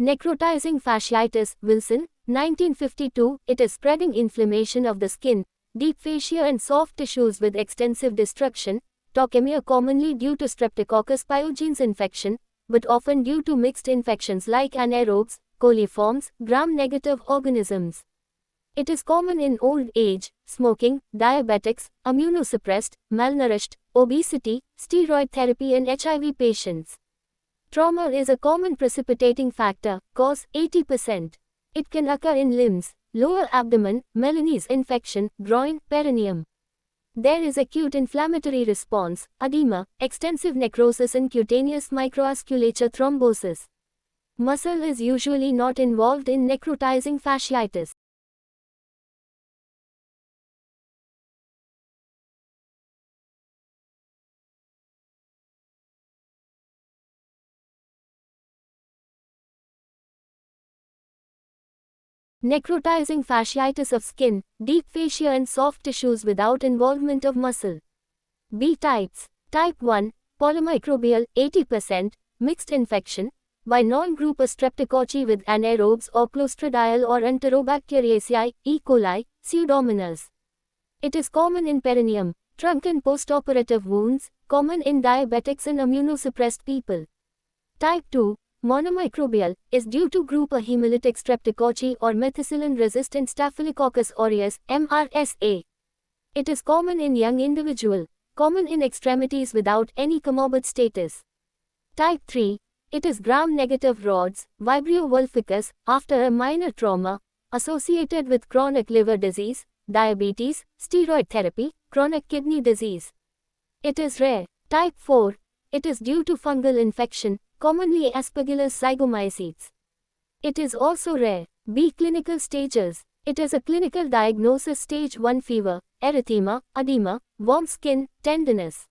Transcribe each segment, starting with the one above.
Necrotizing fasciitis, Wilson, 1952. It is spreading inflammation of the skin, deep fascia and soft tissues with extensive destruction. Tauchemia commonly due to Streptococcus pyogenes infection, but often due to mixed infections like anaerobes, coliforms, gram-negative organisms. It is common in old age, smoking, diabetics, immunosuppressed, malnourished, obesity, steroid therapy and HIV patients. Trauma is a common precipitating factor, cause 80%. It can occur in limbs, lower abdomen, Melanese infection, groin, perineum. There is acute inflammatory response, edema, extensive necrosis and cutaneous microvasculature thrombosis. Muscle is usually not involved in necrotizing fasciitis. Necrotizing fasciitis of skin, deep fascia and soft tissues without involvement of muscle. B types. Type 1, polymicrobial, 80%, mixed infection, by non-group a streptococci with anaerobes or Clostridial or Enterobacteriaceae, E. coli, Pseudomonas. It is common in perineum, trunk and postoperative wounds, common in diabetics and immunosuppressed people. Type 2, monomicrobial, is due to group a hemolytic streptococci or methicillin-resistant Staphylococcus aureus, MRSA. It is common in young individual, common in extremities without any comorbid status. Type 3, it is gram-negative rods, Vibrio vulficus, after a minor trauma, associated with chronic liver disease, diabetes, steroid therapy, chronic kidney disease. It is rare. Type 4, it is due to fungal infection, commonly Aspergillus zygomycetes. It is also rare. B clinical stages. It is a clinical diagnosis: stage 1 fever, erythema, edema, warm skin, tenderness.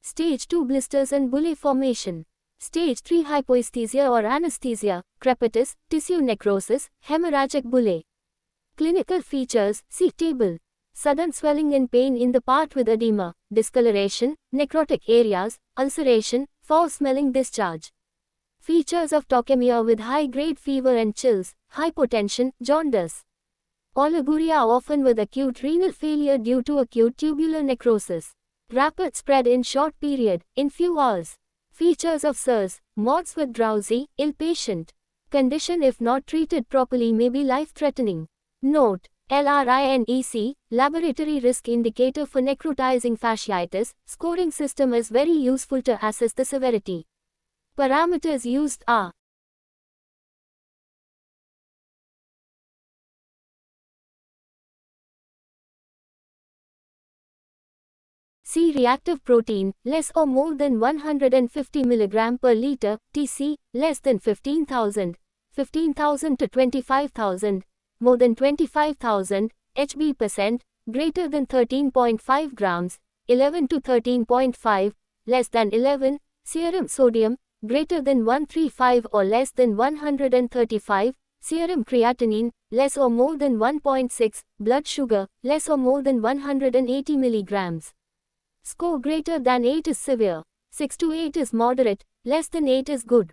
Stage 2 blisters and bullae formation. Stage 3 hypoesthesia or anesthesia, crepitus, tissue necrosis, hemorrhagic bullae. Clinical features, see table. Sudden swelling and pain in the part with edema, discoloration, necrotic areas, ulceration, foul-smelling discharge. Features of tauchemia with high-grade fever and chills, hypotension, jaundice. Oliguria often with acute renal failure due to acute tubular necrosis. Rapid spread in short period, in few hours. Features of SIRS, MODS with drowsy, ill patient. Condition if not treated properly may be life-threatening. Note: LRINEC, laboratory risk indicator for necrotizing fasciitis, scoring system is very useful to assess the severity. Parameters used are: C. Reactive protein, less or more than 150 mg per liter, Tc, less than 15,000, 15,000 to 25,000, more than 25,000, Hb%, greater than 13.5 grams, 11 to 13.5, less than 11, serum sodium, greater than 135 or less than 135, serum creatinine, less or more than 1.6, blood sugar, less or more than 180 mg. Score greater than 8 is severe, 6 to 8 is moderate, less than 8 is good.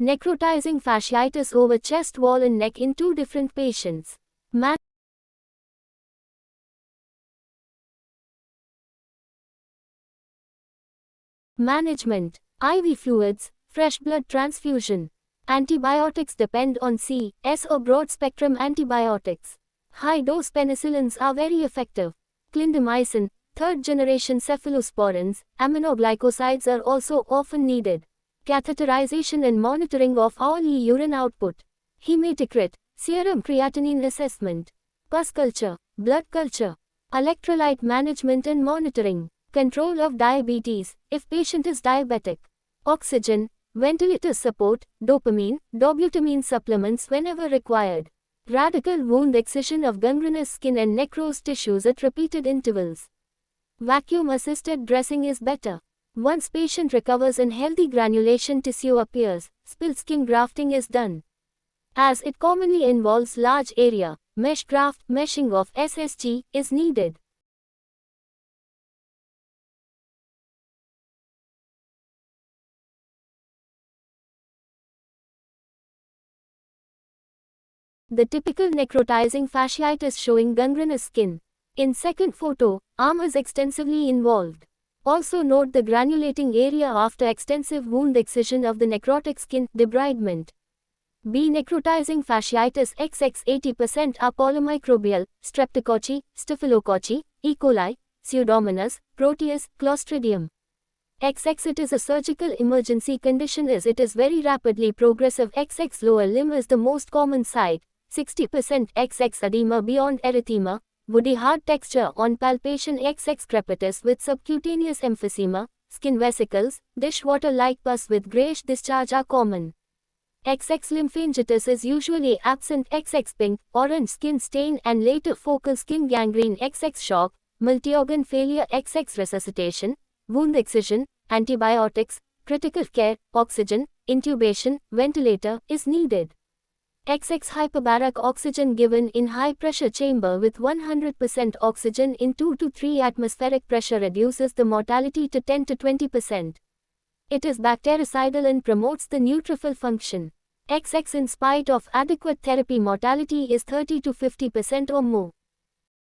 Necrotizing fasciitis over chest wall and neck in 2 different patients. Management: IV fluids, fresh blood transfusion. Antibiotics depend on C, S or broad-spectrum antibiotics. High-dose penicillins are very effective. Clindamycin, third-generation cephalosporins, aminoglycosides are also often needed. Catheterization and monitoring of hourly urine output. Hematocrit, serum creatinine assessment. Pus culture, blood culture. Electrolyte management and monitoring. Control of diabetes, if patient is diabetic. Oxygen, ventilator support, dopamine, dobutamine supplements whenever required. Radical wound excision of gangrenous skin and necrosed tissues at repeated intervals. Vacuum-assisted dressing is better. Once patient recovers and healthy granulation tissue appears, spilled skin grafting is done. As it commonly involves large area, mesh graft meshing of SSG is needed. The typical necrotizing fasciitis showing gangrenous skin. In second photo, arm is extensively involved. Also note the granulating area after extensive wound excision of the necrotic skin, debridement. B. Necrotizing fasciitis XX 80% are polymicrobial, streptococci, staphylococci, E. coli, Pseudomonas, Proteus, Clostridium. XX it is a surgical emergency condition as it is very rapidly progressive. XX lower limb is the most common site, 60% XX edema beyond erythema, woody hard texture on palpation. XX crepitus with subcutaneous emphysema, skin vesicles, dishwater-like pus with grayish discharge are common. XX lymphangitis is usually absent. XX pink, orange skin stain and later focal skin gangrene. XX shock, multi-organ failure. XX resuscitation, wound excision, antibiotics, critical care, oxygen, intubation, ventilator is needed. XX hyperbaric oxygen given in high pressure chamber with 100% oxygen in 2 to 3 atmospheric pressure reduces the mortality to 10 to 20%. It is bactericidal and promotes the neutrophil function. XX in spite of adequate therapy mortality is 30 to 50% or more.